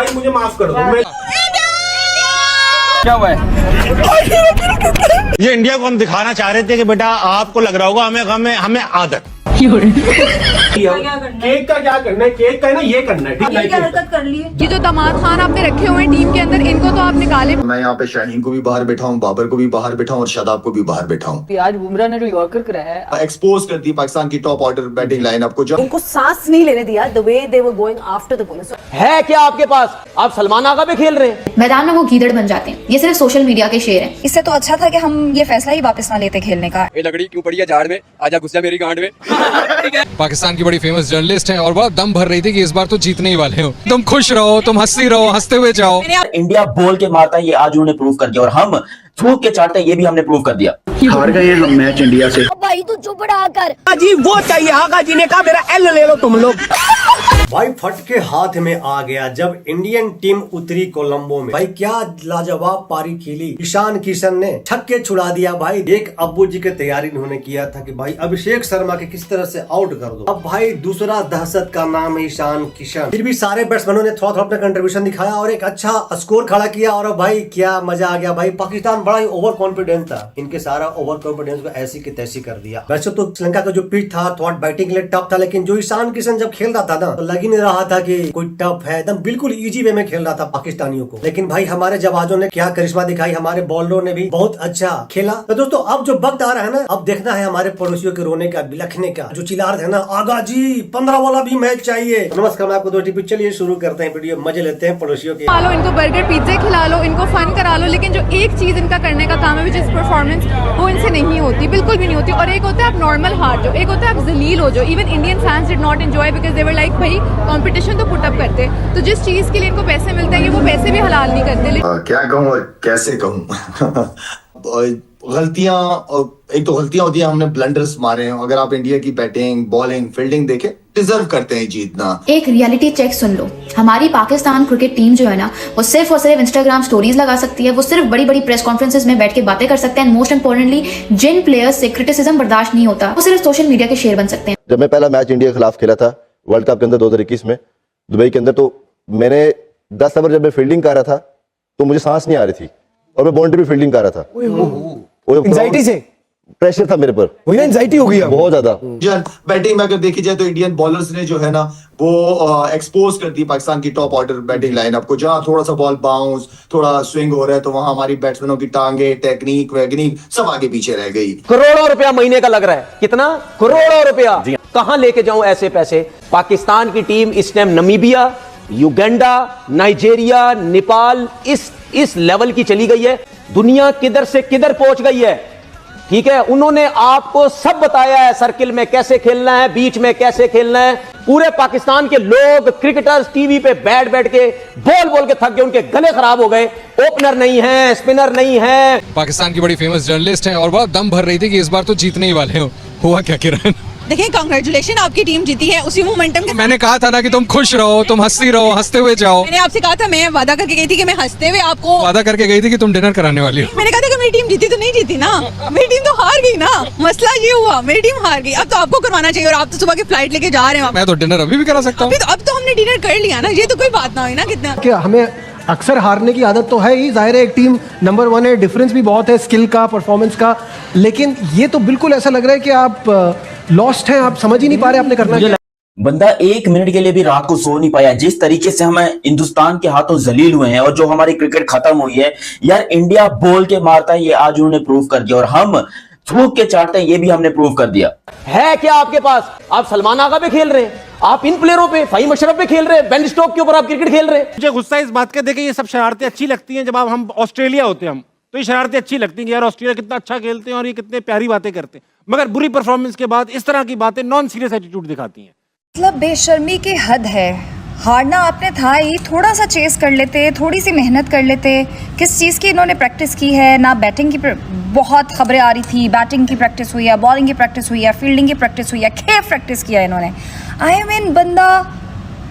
भाई मुझे माफ कर दो। मैं क्या हुआ है? ये इंडिया को हम दिखाना चाह रहे थे कि बेटा आपको लग रहा होगा हमें हमें आदत। केक का क्या करना है, केक का है ना ये करना है, ठीक है। क्या हरकत कर ली है? ये जो दामाद खान आपने रखे हुए हैं टीम के अंदर, इनको तो आप निकाले। मैं यहाँ पे शाहीन को भी बाहर बैठाऊं, बाबर को भी बाहर बैठाऊं और शादाब को भी बाहर बैठाऊं। आज बुमराह ने जो यॉर्कर कराया है, एक्सपोज कर दी पाकिस्तान की टॉप ऑर्डर बैटिंग लाइनअप को। जब उनको सांस नहीं लेने दिया, the way they were going after the ball. है क्या आपके पास? आप सलमान आगा पे खेल रहे हैं। मैदान में वो गीदड़ बन जाते हैं। ये सिर्फ सोशल मीडिया के शेर हैं। इससे तो अच्छा था कि हम ये फैसला ही वापस ना लेते खेलने का। ये लकड़ी क्यों पड़ी है झाड़ में, आजा गुस्सा मेरी गांड में। पाकिस्तान की बड़ी फेमस जर्नलिस्ट हैं और बहुत दम भर रही थी कि इस बार तो जीतने ही वाले हो। तुम खुश रहो, तुम हंसती रहो, हंसते हुए जाओ। इंडिया बोल के मारता है, ये आज उन्होंने प्रूव कर दिया, और हम थूक के चाटते हैं, ये भी हमने प्रूव कर दिया। हार गए हम मैच इंडिया से। भाई तू चुप रहा कर। जी वो चाहिए, आगा जी ने कहा मेरा एल ले लो तुम लोग। भाई फट के हाथ में आ गया जब इंडियन टीम उतरी कोलंबो में। भाई क्या लाजवाब पारी खेली ईशान किशन ने, छक्के छुड़ा दिया भाई। एक अब्बू जी की तैयारी इन्होंने किया था कि भाई अभिषेक शर्मा के किस तरह से आउट कर दो। अब भाई दूसरा दहशत का नाम है ईशान किशन। फिर भी सारे बैट्समैनों ने थोड़ा थोड़ा अपना कंट्रीब्यूशन दिखाया और एक अच्छा स्कोर खड़ा किया। और भाई क्या मजा आ गया भाई। पाकिस्तान बड़ा ही ओवर कॉन्फिडेंस था, इनके सारा ओवर कॉन्फिडेंस को ऐसी की तैसी कर दिया। वैसे तो श्रीलंका का जो पिच था थोड़ा बैटिंग के लिए टफ था, लेकिन जो ईशान किशन जब खेल रहा था ना तो लग ही नहीं रहा था कि कोई टफ है। एकदम बिल्कुल इजी वे में खेल रहा था पाकिस्तानियों को। लेकिन भाई हमारे जवानों ने क्या करिश्मा दिखाई, हमारे बॉलरों ने भी बहुत अच्छा खेला। तो दोस्तों अब जो वक्त आ रहा है ना, अब देखना है हमारे पड़ोसियों के रोने का, बिलखने का, जो चिल्ला रहे हैं ना आगा जी 15 वाला भी मैच चाहिए। नमस्कार, मैं आपको दोस्ती चलिए शुरू करते हैं वीडियो, मजे लेते हैं पड़ोसियों के। खा लो इनको, बर्गर पिज्जे खिला लो इनको, फन करा लो, लेकिन जो एक चीज इनका करने का काम है विच इज परफॉर्मेंस, वो इनसे नहीं होती, बिल्कुल भी नहीं होती। और एक होता है आप नॉर्मल हार जाओ, एक होता है आप जलील हो जाओ। Even Indian fans did not enjoy because they were like भाई कंपटीशन तो पुट अप करते, तो जिस चीज के लिए इनको पैसे मिलते हैं ये वो पैसे भी हलाल नहीं करते। क्या कहूँ और कैसे कहूँ। गलतियां, एक तो गलतियां होती है, हमने ब्लंडर्स मारे हैं। अगर आप इंडिया की बैटिंग बॉलिंग फील्डिंग देखें, डिजर्व करते हैं जीतना। एक रियलिटी चेक सुन लो। हमारी पाकिस्तान क्रिकेट टीम जो है ना, वो सिर्फ और सिर्फ इंस्टाग्राम स्टोरीज लगा सकती है, वो सिर्फ बड़ी बड़ी प्रेस कॉन्फ्रेंसेस में बैठ के बातें कर सकते हैं। मोस्ट इंपॉर्टेंटली जिन प्लेयर्स से क्रिटिसिज्म बर्दाश्त नहीं होता, वो सिर्फ सोशल मीडिया के शेर बन सकते हैं। जब मैं पहला मैच इंडिया के खिलाफ खेला था वर्ल्ड कप के अंदर 2021 में दुबई के अंदर, तो मैंने 10 ओवर जब मैं फील्डिंग कर रहा था तो मुझे सांस नहीं आ रही थी और मैं बाउंड्री भी फील्डिंग कर रहा था। एंजाइटी से प्रेशर था मेरे पर, वही ना एंजाइटी हो गई बहुत ज्यादा। बैटिंग में अगर देखी जाए तो इंडियन बॉलर्स ने जो है ना वो एक्सपोज कर दी पाकिस्तान की टॉप ऑर्डर बैटिंग लाइनअप को। जहां थोड़ा सा बॉल बाउंस, थोड़ा स्विंग हो रहा है, तो वहां हमारी बैट्समैनों की टांगे, टेक्निक वैगनिक सब आगे पीछे रह गई। करोड़ों रुपया महीने का लग रहा है। कितना? करोड़ों रुपया। कहां लेके जाऊं ऐसे पैसे? पाकिस्तान की टीम इस time Namibia, Uganda, Nigeria, Nepal इस लेवल की चली गई है। दुनिया किधर से किधर पहुंच गई है, ठीक है। उन्होंने आपको सब बताया है, सर्किल में कैसे खेलना है, बीच में कैसे खेलना है। पूरे पाकिस्तान के लोग क्रिकेटर्स टीवी पे बैठ बैठ के बोल के थक गए, उनके गले खराब हो गए। ओपनर नहीं है, स्पिनर नहीं है। पाकिस्तान की बड़ी फेमस जर्नलिस्ट हैं और बहुत दम भर रही थी कि इस बार तो जीतने ही वाले हो। हुआ क्या किरण? देखिए कांग्रेचुलेशन, आपकी टीम जीती है। उसी मोमेंटम के मैंने कहा था ना कि तुम खुश रहो, तुम हंसती रहो, हंसते हुए जाओ। मैंने आपसे कहा था, मैं वादा करके गई थी कि मैं हंसते हुए आपको वादा करके गई थी कि तुम डिनर कराने वाली हो। मैंने कहा था कि मेरी टीम जीती तो नहीं जीती ना, मेरी टीम तो हार गई ना। मसला ये हुआ, मेरी टीम हार गई। अब तो आपको करवाना चाहिए, और आप तो सुबह की फ्लाइट लेके जा रहे हैं। मैं तो डिनर अभी भी करा सकता हूँ। अब तो हमने डिनर कर लिया ना, ये तो कोई बात ना हुई ना। कितना क्या हमें अक्सर हारने की आदत तो है ही, जाहिर है एक टीम नंबर 1 है, डिफरेंस भी बहुत है स्किल का, परफॉर्मेंस का। लेकिन ये तो बिल्कुल ऐसा लग रहा है कि आप लॉस्ट हैं, आप समझ ही नहीं पा रहे आपने करना क्या। बंदा 1 मिनट के लिए भी रात को सो नहीं पाया। जिस तरीके से हम हिंदुस्तान के हाथों जलील हुए हैं और जो हमारी क्रिकेट खत्म हुई है, यार इंडिया बोल के मारता है, ये आज उन्होंने प्रूव कर दिया, और हम थूक के चाटते हैं, ये भी हमने प्रूव कर दिया। है क्या आपके पास? आप सलमान आगा पे खेल रहे हैं, आप इन प्लेयरों पे, फहीम अशरफ पे खेल रहे हैं, बेन स्टोक्स के ऊपर आप क्रिकेट खेल रहे हैं। मुझे गुस्सा इस बात का, देखिए ये सब शरारतें अच्छी लगती हैं। जब हम ऑस्ट्रेलिया होते हैं, हम तो ये शरारतें अच्छी लगती हैं कि यार ऑस्ट्रेलिया कितना अच्छा खेलते हैं और ये कितने प्यारी बातें करते हैं। मगर बुरी परफॉर्मेंस के बाद इस तरह की बातें नॉन सीरियस एटीट्यूड दिखाती हैं। मतलब बेशर्मी की हद है। हारना आपने था ही, थोड़ा सा चेस कर लेते, थोड़ी सी मेहनत कर लेते। किस चीज़ की इन्होंने प्रैक्टिस की है ना? बैटिंग की बहुत खबरें आ रही थी, बैटिंग की प्रैक्टिस हुई है, बॉलिंग की प्रैक्टिस हुई है, फील्डिंग की प्रैक्टिस हुई है, खेल प्रैक्टिस किया इन्होंने। आई मीन बंदा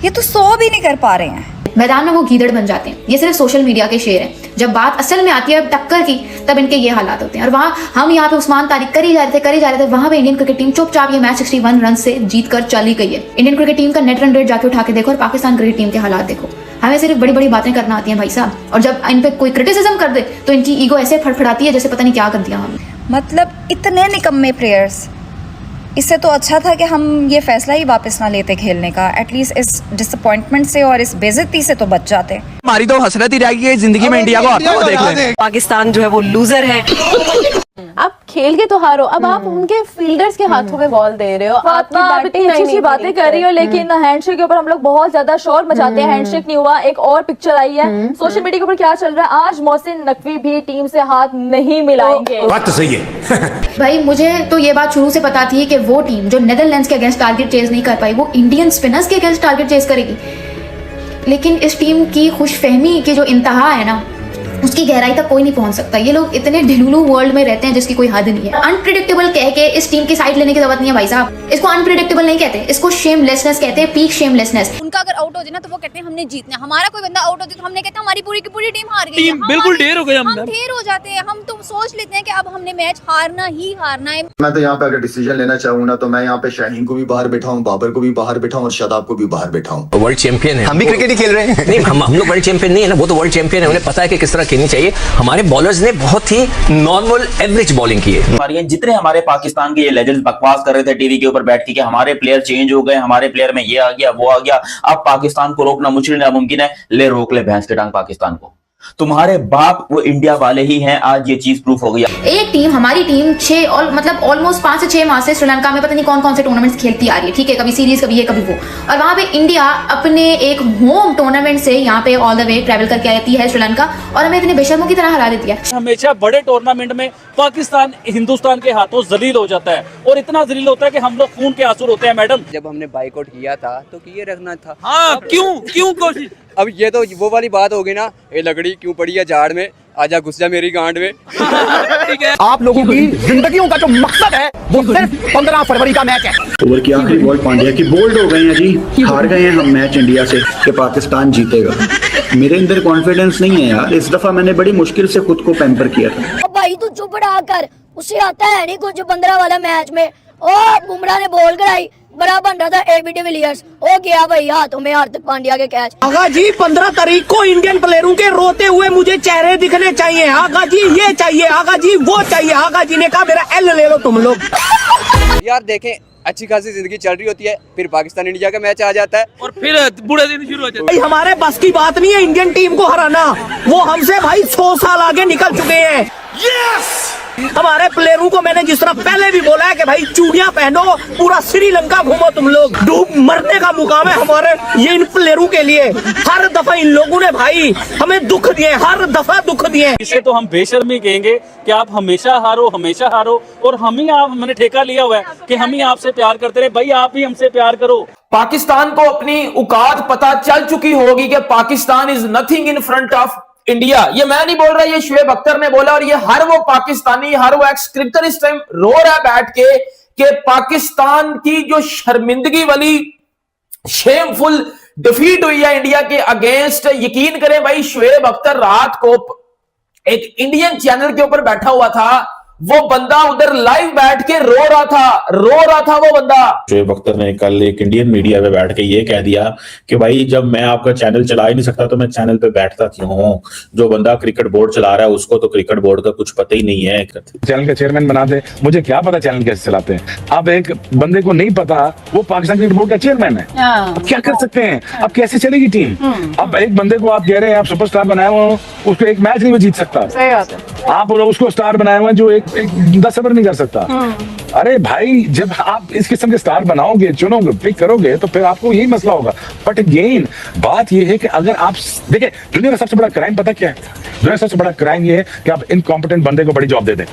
ये तो 100 भी नहीं कर पा रहे हैं। मैदान में वो गीदड़ बन जाते हैं। ये सिर्फ सोशल मीडिया के शेर हैं। जब बात असल में आती है टक्कर की, तब इनके ये हालात होते हैं। और वहाँ हम यहाँ पे उस्मान तारिक कर ही जा रहे थे, वहाँ पे इंडियन क्रिकेट टीम चुपचाप ये मैच 61 रन से जीत कर चली गई है। इंडियन क्रिकेट टीम का नेट रन रेट जाके उठा के देखो और पाकिस्तान क्रिकेट टीम के हालात देखो। हमें सिर्फ बड़ी बड़ी बातें करना आती हैं भाई साहब, और जब इन पे कोई क्रिटिसिज्म कर दे तो इनकी ईगो ऐसे फड़फड़ाती है जैसे पता नहीं क्या कर दिया हमने। मतलब इतने निकम्मे प्लेयर्स, इससे तो अच्छा था कि हम ये फैसला ही वापस ना लेते खेलने का, एटलीस्ट इस डिसअपॉइंटमेंट से और इस बेइज्जती से तो बच जाते। हमारी तो हसरत ही रहेगी जिंदगी में इंडिया को आता हुआ देख लें। पाकिस्तान जो है वो लूजर है। आप खेल के तो हारो, अब आप उनके फील्डर्स के हाथों में बॉल दे रहे हो। आप इतनी अच्छी बातें कर रही हो, लेकिन हैंडशेक के ऊपर हम लोग बहुत ज्यादा शोर मचाते हैं। हैंडशेक नहीं हुआ, एक और पिक्चर आई है सोशल मीडिया के ऊपर, क्या चल रहा है, आज मोहसिन नकवी भी टीम से हाथ नहीं मिलाएंगे। बात तो सही है। भाई मुझे तो ये बात शुरू से पता थी कि वो टीम जो नेदरलैंड्स के अगेंस्ट टारगेट चेज नहीं कर पाई, वो इंडियन स्पिनर्स के अगेंस्ट टारगेट चेज करेगी। लेकिन इस टीम की खुशफहमी की जो इंतहा है ना, उसकी गहराई तक कोई नहीं पहुंच सकता। ये लोग इतने ढिलुलू वर्ल्ड में रहते हैं जिसकी कोई हद नहीं है। अनप्रेडिक्टेबल कह के इस टीम की साइड लेने की जरूरत नहीं है भाई साहब। इसको अनप्रेडिक्टेबल नहीं कहते, इसको शेमलेसनेस कहते हैं, पीक शेमलेसनेस। उनका अगर आउट हो जाए ना तो वो कहते हैं हमने जीतना, हमारा कोई बंदा आउट हो जाए तो हमने कहते हैं हमारी पूरी की पूरी टीम हार गई है। बिल्कुल ढेर हो गए, हम ढेर हो जाते हैं। हम तो सोच लेते हैं कि अब हमने मैच हारना ही हारना है। मैं तो यहाँ पे अगर डिसीजन लेना चाहूँ ना, तो मैं यहाँ पे शाहीन को भी बाहर बैठाऊँ, बाबर को भी बाहर बैठाऊँ और शादाब को भी बाहर बैठाऊँ। वर्ल्ड चैंपियन है, हम भी क्रिकेट ही खेल रहे हैं। नहीं, हम लोग वर्ल्ड चैंपियन नहीं है ना, वो तो वर्ल्ड चैंपियन है, उन्हें पता है कि किस तरह खेलनी चाहिए। हमारे बॉलर्स ने बहुत ही नॉर्मल एवरेज बॉलिंग की है। जितने हमारे पाकिस्तान के ये लेजेंड्स बकवास कर रहे थे टीवी के ऊपर बैठ के कि हमारे प्लेयर चेंज हो गए, हमारे प्लेयर में ये आ गया वो आ गया, अब पाकिस्तान को रोकना मुश्किल नामुमकिन है, ले रोक ले भैंस के टांग पाकिस्तान को। तुम्हारे बाप वो इंडिया वाले ही हैं, आज ये चीज प्रूफ हो गई। एक टीम, हमारी टीम मतलब ऑलमोस्ट 5 से 6 माह से श्रीलंका में पता नहीं कौन कौन से टूर्नामेंट्स खेलती आ रही है, ठीक है, कभी सीरीज कभी ये कभी वो, और वहां पे इंडिया अपने एक होम टूर्नामेंट से यहाँ पे ऑल द वे ट्रैवल करके आती है श्रीलंका, और हमें इतने बेशर्मों की तरह हरा देती है। हमेशा बड़े टूर्नामेंट में पाकिस्तान हिंदुस्तान के हाथों जलील हो जाता है, और इतना जलील होता है कि हम लोग खून के आंसू रोते हैं। मैडम, जब हमने बाइकआउट किया था तो किए रखना था। हाँ, क्यों कोशिश? अब ये तो वो वाली बात होगी ना, ये लकड़ी क्यों पड़ी है झाड़ में, आजा घुस जा मेरी गांड में। ठीक है, आप लोगों की जिंदगियों का जो मकसद है वो सिर्फ 15 फरवरी का मैच है। ओवर की आखिरी बॉल पांड्या की बोल्ड हो गए हैं जी, हार गए हैं हम मैच इंडिया से कि पाकिस्तान जीतेगा। मेरे अंदर कॉन्फिडेंस नहीं है यार, इस दफा मैंने बड़ी मुश्किल से खुद को पैम्पर किया था। भाई तू चुप रहा कर, उसे आता है नहीं कुछ 15 वाला मैच में। ओ बुमराह ने बॉल कराई, बड़ा बन रहा था एबी डिविलियर्स, हो गया भाई हाथों में हार्दिक पांड्या के कैच। आगा जी 15 तारीख को इंडियन प्लेयरों के रोते हुए मुझे चेहरे दिखने चाहिए। आगा जी ये चाहिए, आगा जी वो चाहिए। आगा जी ने कहा मेरा एल ले लो तुम लोग। यार देखें, अच्छी खासी जिंदगी चल रही होती है, फिर पाकिस्तान इंडिया का मैच आ जाता है और फिर बुरे दिन शुरू हो जाते हैं। भाई हमारे बस की बात नहीं है इंडियन टीम को हराना, वो हमसे भाई 100 साल आगे निकल चुके हैं। यस, हमारे प्लेयरों को मैंने जिस तरह पहले भी बोला है कि भाई चूड़ियां पहनो, पूरा श्रीलंका घूमो, तुम लोग डूब मरने का मुकाम है हमारे ये इन प्लेयरों के लिए। हर दफा इन लोगों ने भाई हमें दुख दिए, हर दफा दुख दिए। इसे तो हम बेशर्मी कहेंगे कि आप हमेशा हारो, हमेशा हारो, और हम ही आप हमने ठेका लिया हुआ है कि हम ही आपसे प्यार करते रहे। भाई आप ही हमसे प्यार करो। पाकिस्तान को अपनी औकात पता चल चुकी होगी कि Pakistan is nothing in front of India. ये मैं नहीं बोल रहा, ये शुएब अख्तर ने बोला, और ये हर वो पाकिस्तानी, हर वो एक्स क्रिकेटर इस टाइम रो रहा है बैठ के कि पाकिस्तान की जो शर्मिंदगी वाली शेमफुल डिफीट हुई है इंडिया के अगेंस्ट, यकीन करें भाई शुएब अख्तर रात को एक इंडियन चैनल के ऊपर बैठा हुआ था, वो बंदा उधर लाइव बैठ के रो रहा था वो बंदा। शुएब अख्तर ने कल एक इंडियन मीडिया पे बैठ के ये कह दिया कि भाई जब मैं आपका चैनल चला ही नहीं सकता तो मैं चैनल पे बैठता क्यों हूँ। जो बंदा क्रिकेट बोर्ड चला रहा है उसको तो क्रिकेट बोर्ड का कुछ पता ही नहीं है। चैनल का चेयरमैन बना दे, मुझे क्या पता चैनल कैसे चलाते हैं। अब एक बंदे को नहीं पता वो पाकिस्तान क्रिकेट बोर्ड का चेयरमैन है, अब क्या कर सकते हैं, अब कैसे चलेगी टीम। अब एक बंदे को आप कह रहे हैं आप सुपरस्टार बनाए हुए हो, उसको एक मैच नहीं जीत सकता। सही बात है। आप उसको स्टार बनाए हुए जो एक 10 ओवर नहीं कर सकता। अरे भाई जब आप इस किस्म के स्टार बनाओगे, चुनोगे, पिक करोगे तो फिर आपको यही मसला होगा। बट अगेन बात यह है कि अगर आप देखिए दुनिया का सबसे बड़ा क्राइम पता क्या है, दुनिया का सबसे बड़ा क्राइम ये है कि आप इनकॉम्पिटेंट बंदे को बड़ी जॉब दे दें।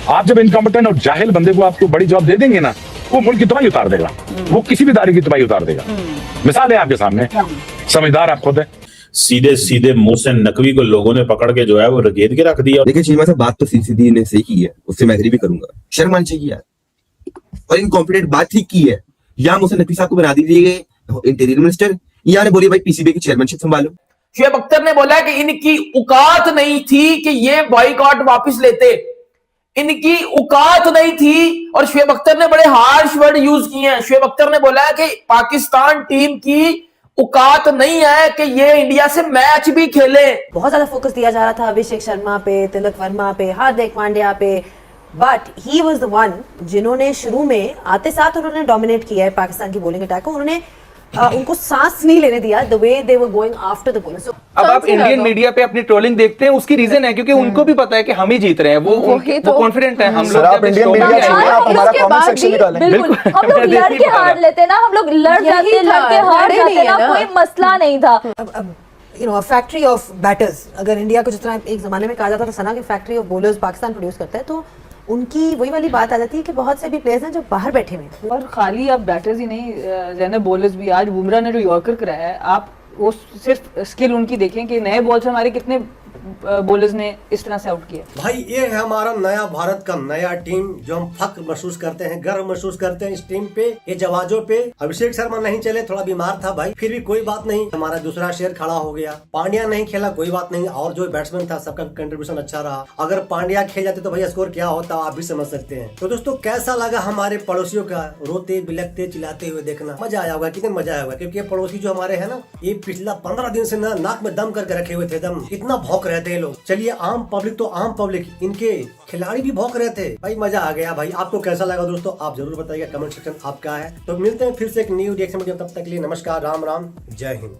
आप जब इनकॉम्पिटेंट और जाहिल बंदे को आपको बड़ी जॉब दे देंगे ना, वो मुल्क की तबाही उतार देगा, वो किसी भी दायरे की तबाही उतार देगा। मिसाल है आपके सामने, समझदार आप खुद है। सीधे सीधे मोहसिन नकवी को लोगों ने पकड़ के जो है वो रगेद के रख दिया। देखिए चीमा साहब, बात तो सीधी ने सही की है, उससे मैं एग्री भी करूंगा, शर्म आनी चाहिए यार, और इनकॉम्पिटेंट बात ठीक की है। या मोहसिन नकवी साहब को बना दीजिए इंटीरियर मिनिस्टर, या ने बोलिए भाई पीसीबी की चेयरमैनशिप संभालो। शुएब अख्तर ने बोला कि इनकी औकात नहीं थी कि ये बॉयकॉट वापस लेते, इनकी औकात नहीं थी। और शुएब अख्तर ने बड़े हार्श वर्ड यूज किए हैं। शुएब अख्तर ने बोला कि पाकिस्तान टीम की औकात नहीं है कि ये इंडिया से मैच भी खेले। बहुत ज्यादा फोकस दिया जा रहा था अभिषेक शर्मा पे, तिलक वर्मा पे, हार्दिक पांड्या पे, but he was the one जिन्होंने शुरू में आते साथ उन्होंने डोमिनेट किया है पाकिस्तान की बॉलिंग अटैक को। उन्होंने उनको सांस नहीं लेने दिया, the way they were going after the bowler. अब आप इंडियन मीडिया पे अपनी ट्रोलिंग देखते हैं, उसकी रीजन है क्योंकि उनको भी पता है कि हम ही जीत रहे हैं, वो कॉन्फिडेंट है। हम लोग आप इंडियन मीडिया चाहिए, आप हमारा कमेंट सेक्शन निकालें। बिल्कुल हम लोग लड़ के हार लेते ना, हम लोग लड़ जाते, लड़के हार जाते ना, कोई मसला नहीं था। You know factory of batters, अगर इंडिया को जितना एक जमाने में कहा जाता था सना की factory of bowlers Pakistan produce करता है, तो उनकी वही वाली बात आ जाती है कि बहुत से भी प्लेयर्स हैं जो बाहर बैठे हुए हैं। और खाली अब बैटर्स ही नहीं, जैसे बॉलर्स भी, आज बुमराह ने जो यॉर्कर कराया है, आप वो सिर्फ स्किल उनकी देखें कि नए बॉल से हमारे कितने बॉलर्स ने इस तरह से आउट किया। भाई ये है हमारा नया भारत का नया टीम, जो हम फख्र महसूस करते हैं, गर्व महसूस करते हैं इस टीम पे, ये जवाजों पे। अभिषेक शर्मा नहीं चले, थोड़ा बीमार था भाई, फिर भी कोई बात नहीं, हमारा दूसरा शेर खड़ा हो गया। पांड्या नहीं खेला, कोई बात नहीं, और जो बैट्समैन था सबका कंट्रीब्यूशन अच्छा रहा। अगर पांड्या खेल जाते तो भाई स्कोर क्या होता आप भी समझ सकते हैं। तो दोस्तों कैसा लगा हमारे पड़ोसियों का रोते बिलखते चिल्लाते हुए देखना? मजा आया होगा, कितने मजा आया होगा, क्योंकि ये पड़ोसी जो हमारे है ना, ये पिछला 15 दिन से नाक में दम करके रखे हुए थे, दम इतना भौंक रहे थे लोग। चलिए आम पब्लिक तो आम पब्लिक, इनके खिलाड़ी भी भौंक रहे थे भाई, मजा आ गया भाई। आपको कैसा लगा दोस्तों आप जरूर बताइएगा, कमेंट सेक्शन आपका है। तो मिलते हैं फिर से एक न्यू रिएक्शन वीडियो, तब तक के लिए नमस्कार, राम राम, जय हिंद।